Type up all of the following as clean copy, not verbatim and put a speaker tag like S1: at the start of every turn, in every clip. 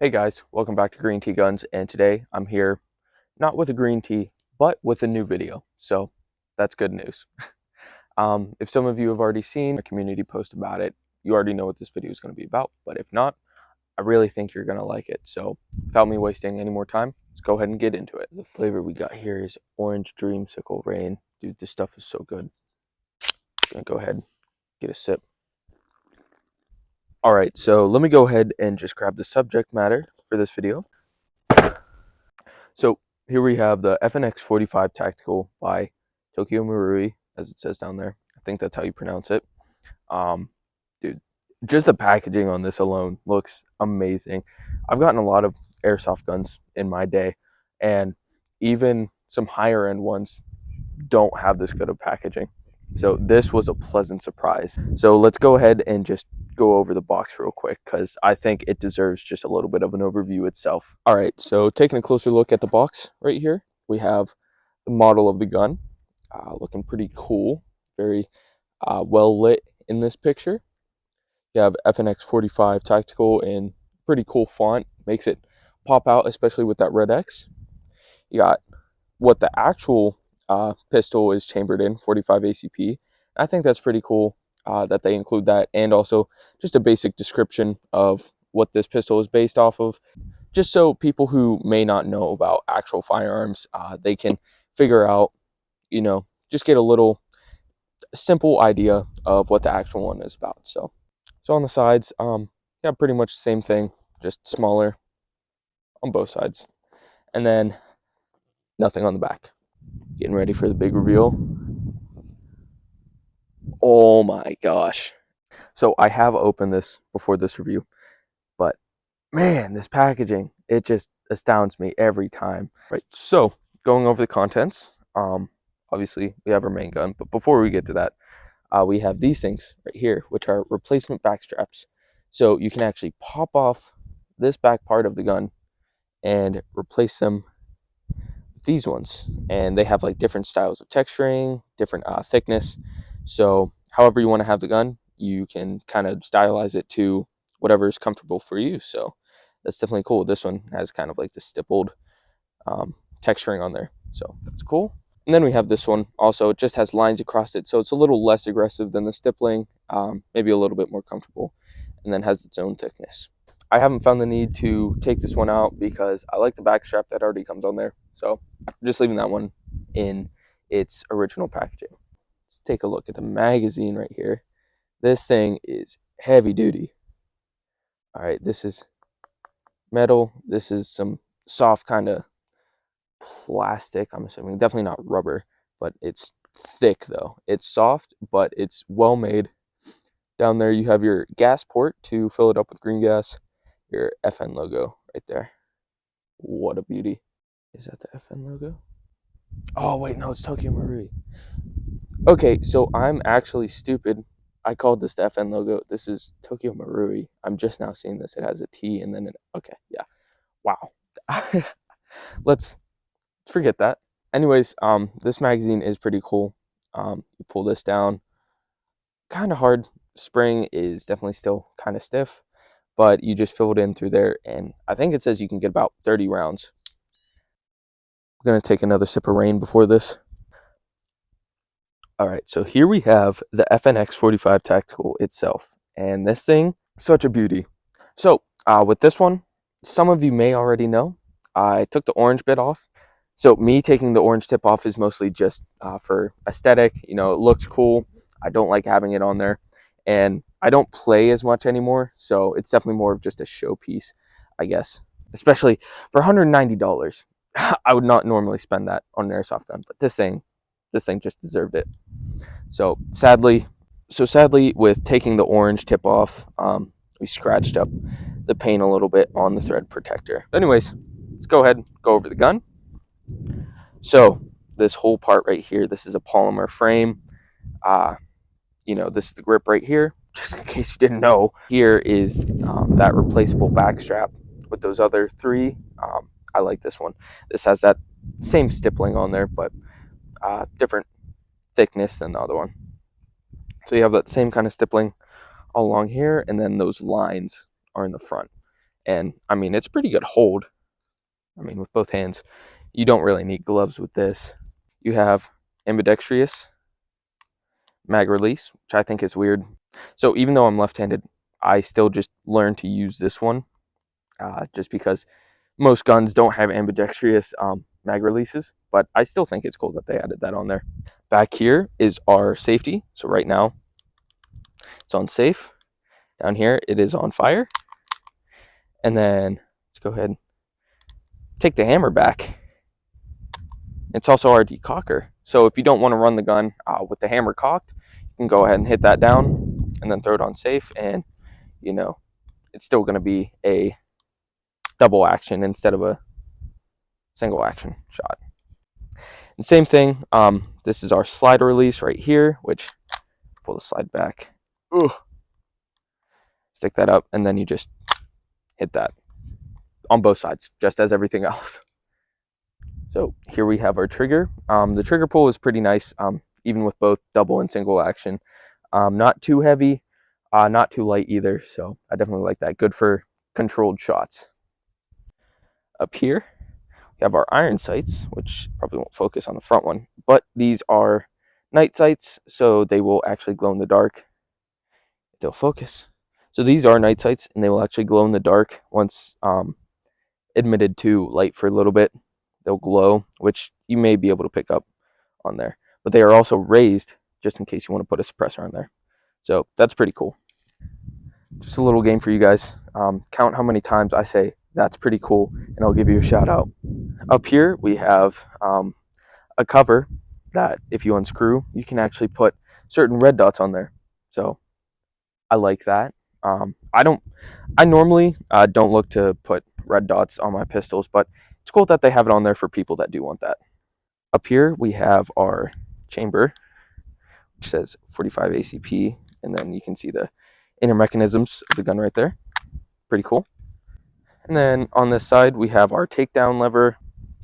S1: Hey guys, welcome back to Green Tea Guns, and today I'm here not with a green tea, but with a new video, so that's good news. If some of you have already seen a community post about it, you already know what this video is going to be about, but if not, I really think you're going to like it, so without me wasting any more time, let's go ahead and get into it. The flavor we got here is Orange Dreamsicle Rain. Dude, this stuff is so good. I'm going to go ahead and get a sip. Alright, so let me go ahead and just grab the subject matter for this video. So here we have the FNX-45 Tactical by Tokyo Marui, as it says down there. I think that's how you pronounce it. Dude, just the packaging on this alone looks amazing. I've gotten a lot of airsoft guns in my day, and even some higher end ones don't have this good of packaging. So this was a pleasant surprise. So let's go ahead and just go over the box real quick because I think it deserves just a little bit of an overview itself. All right, so taking a closer look at the box right here, we have the model of the gun, looking pretty cool, very well lit in this picture. You have FNX-45 Tactical in pretty cool font, makes it pop out, especially with that red X. You got what the actual pistol is chambered in, 45 ACP. I think that's pretty cool that they include that, and also just a basic description of what this pistol is based off of, just so people who may not know about actual firearms, they can figure out, just get a little simple idea of what the actual one is about. So on the sides, yeah, pretty much the same thing, just smaller on both sides, and then nothing on the back. Getting ready for the big reveal. Oh my gosh. So I have opened this before this review, but man, this packaging, it just astounds me every time. Right, so going over the contents, obviously we have our main gun, but before we get to that, we have these things right here, which are replacement back straps. So you can actually pop off this back part of the gun and replace them with these ones. And they have like different styles of texturing, different thickness. So however you want to have the gun, you can kind of stylize it to whatever is comfortable for you. So that's definitely cool. This one has kind of like the stippled texturing on there. So that's cool. And then we have this one also. It just has lines across it. So it's a little less aggressive than the stippling, maybe a little bit more comfortable, and then has its own thickness. I haven't found the need to take this one out because I like the back strap that already comes on there. So I'm just leaving that one in its original packaging. Let's take a look at the magazine right here. This thing is heavy duty. All right, this is metal. This is some soft kind of plastic, I'm assuming. Definitely not rubber, but it's thick though. It's soft, but it's well made. Down there you have your gas port to fill it up with green gas. Your FN logo right there. What a beauty. Is that the FN logo? Oh wait, no, it's Tokyo Marui. Okay, so I'm actually stupid. I called this the FN logo. This is Tokyo Marui. I'm just now seeing this. It has a T and then an okay, yeah. Wow. Let's forget that. Anyways, this magazine is pretty cool. You pull this down, kind of hard. Spring is definitely still kind of stiff, but you just fill it in through there, and I think it says you can get about 30 rounds. I'm gonna take another sip of rain before this. All right, so here we have the FNX-45 Tactical itself, and this thing, such a beauty. So with this one, some of you may already know, I took the orange bit off. So me taking the orange tip off is mostly just for aesthetic. It looks cool. I don't like having it on there, and I don't play as much anymore, so it's definitely more of just a showpiece, I guess. Especially for $190, I would not normally spend that on an airsoft gun, but this thing just deserved it. So sadly, with taking the orange tip off, we scratched up the paint a little bit on the thread protector. Anyways, let's go ahead and go over the gun. So this whole part right here, this is a polymer frame. This is the grip right here, just in case you didn't know. Here is that replaceable back strap with those other three. I like this one. This has that same stippling on there, but different thickness than the other one. So you have that same kind of stippling all along here, and then those lines are in the front. And I mean, it's a pretty good hold. I mean, with both hands, you don't really need gloves with this. You have ambidextrous mag release, which I think is weird. So even though I'm left-handed, I still just learned to use this one, just because most guns don't have ambidextrous mag releases, but I still think it's cool that they added that on there. Back here is our safety. So right now it's on safe. Down here it is on fire. And then let's go ahead and take the hammer back. It's also our decocker. So if you don't want to run the gun with the hammer cocked, you can go ahead and hit that down and then throw it on safe, and you know, it's still going to be a double action instead of a single action shot. And same thing, this is our slide release right here, which pull the slide back. Ugh. Stick that up, and then you just hit that on both sides, just as everything else. So here we have our trigger. The trigger pull is pretty nice, even with both double and single action. Not too heavy, not too light either, so I definitely like that. Good for controlled shots. Up here, we have our iron sights, which probably won't focus on the front one, but these are night sights, so they will actually glow in the dark. They'll focus. So these are night sights, and they will actually glow in the dark once admitted to light for a little bit. They'll glow, which you may be able to pick up on there. But they are also raised, just in case you want to put a suppressor on there. So that's pretty cool. Just a little game for you guys. Count how many times I say, that's pretty cool, and I'll give you a shout out. Up here, we have a cover that if you unscrew, you can actually put certain red dots on there. So I like that. I normally don't look to put red dots on my pistols, but it's cool that they have it on there for people that do want that. Up here, we have our chamber, which says 45 ACP, and then you can see the inner mechanisms of the gun right there. Pretty cool. And then on this side, we have our takedown lever.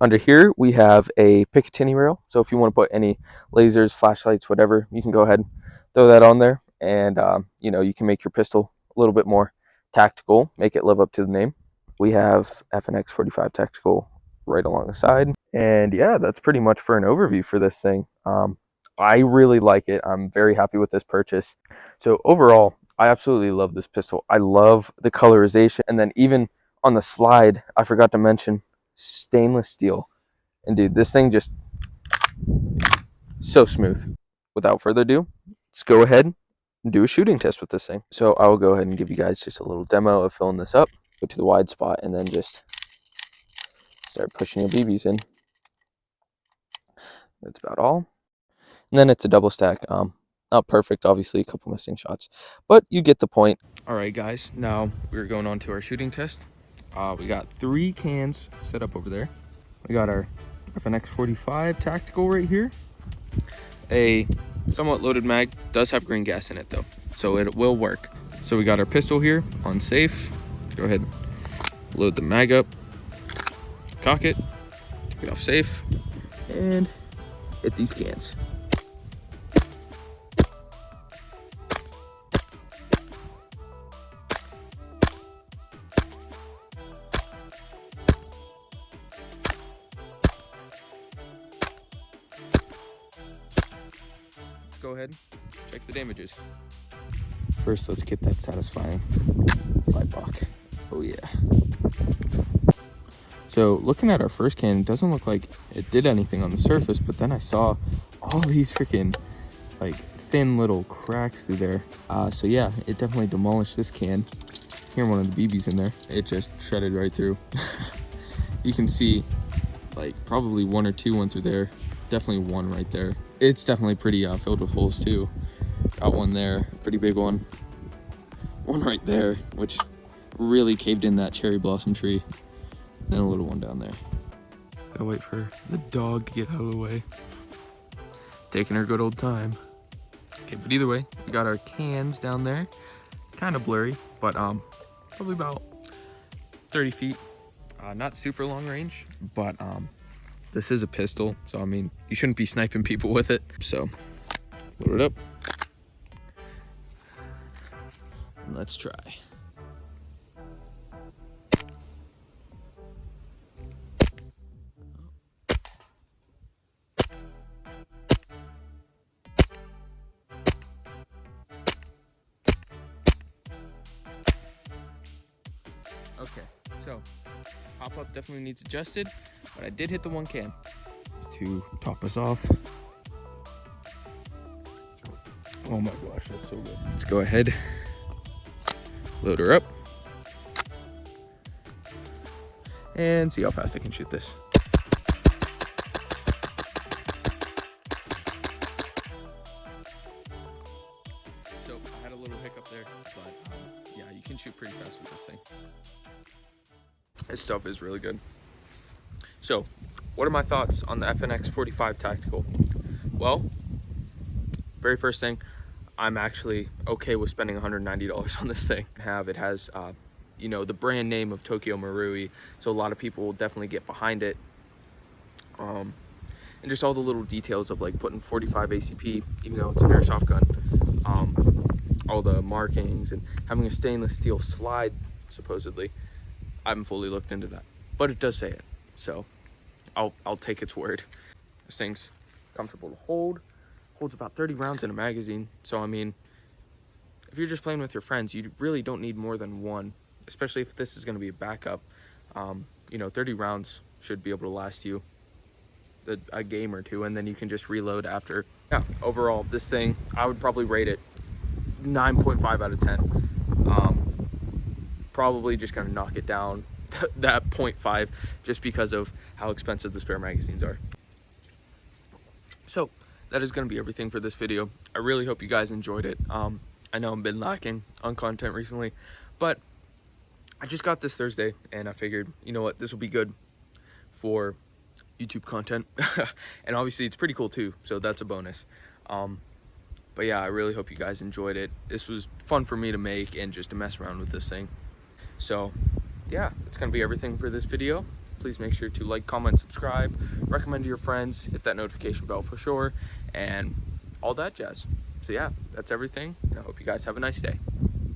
S1: Under here, we have a Picatinny rail. So if you want to put any lasers, flashlights, whatever, you can go ahead and throw that on there. And, you can make your pistol a little bit more tactical, make it live up to the name. We have FNX-45 Tactical right along the side. And yeah, that's pretty much for an overview for this thing. I really like it. I'm very happy with this purchase. So overall, I absolutely love this pistol. I love the colorization. And then even on the slide, I forgot to mention stainless steel. And dude, this thing just so smooth. Without further ado, let's go ahead and do a shooting test with this thing. So I will go ahead and give you guys just a little demo of filling this up. Go to the wide spot and then just start pushing your BBs in. That's about all. And then it's a double stack. Not perfect, obviously, a couple missing shots, but you get the point. All right, guys, now we're going on to our shooting test. We got 3 cans set up over there. We got our FNX-45 Tactical right here. A somewhat loaded mag, does have green gas in it though, so it will work. So we got our pistol here on safe. Go ahead, load the mag up, cock it, take it off safe, and hit these cans. Go ahead, check the damages. First, let's get that satisfying slide block. Oh yeah. So looking at our first can, it doesn't look like it did anything on the surface, but then I saw all these freaking like thin little cracks through there. So yeah, it definitely demolished this can. Here, one of the BBs in there, it just shredded right through. You can see like probably 1 or 2 went through there. Definitely 1 right there. It's definitely pretty filled with holes too. Got 1 there, pretty big one. 1 right there, which really caved in that cherry blossom tree. Then a little one down there. Gotta wait for the dog to get out of the way. Taking her good old time. Okay, but either way, we got our cans down there. Kind of blurry, but probably about 30 feet. Not super long range, but this is a pistol, so I mean, you shouldn't be sniping people with it. So, load it up. And let's try. Okay, so pop-up definitely needs adjusted, but I did hit the one cam to top us off. Oh my gosh, that's so good. Let's go ahead, load her up, and see how fast I can shoot this. So I had a little hiccup there, but yeah, you can shoot pretty fast with this thing. This stuff is really good. So, what are my thoughts on the FNX-45 Tactical? Well, very first thing, I'm actually okay with spending $190 on this thing. It has, you know, the brand name of Tokyo Marui, so a lot of people will definitely get behind it. And just all the little details of like putting 45 ACP, even though it's an airsoft gun, all the markings and having a stainless steel slide, supposedly. I haven't fully looked into that, but it does say it, so I'll take its word. This thing's comfortable to hold. Holds about 30 rounds in a magazine, so I mean, if you're just playing with your friends, you really don't need more than one, especially if this is going to be a backup. You know, 30 rounds should be able to last you a game or two, and then you can just reload after. Yeah, overall, this thing, I would probably rate it 9.5 out of 10. Probably just gonna knock it down that 0.5 just because of how expensive the spare magazines are. So that is going to be everything for this video. I really hope you guys enjoyed it. I know I've been lacking on content recently, but I just got this Thursday and I figured, you know what, this will be good for YouTube content. And obviously it's pretty cool too, so that's a bonus. But yeah, I really hope you guys enjoyed it. This was fun for me to make and just to mess around with this thing. So yeah, that's gonna be everything for this video. Please make sure to like, comment, subscribe, recommend to your friends, hit that notification bell for sure, and all that jazz. So yeah, that's everything, and I hope you guys have a nice day.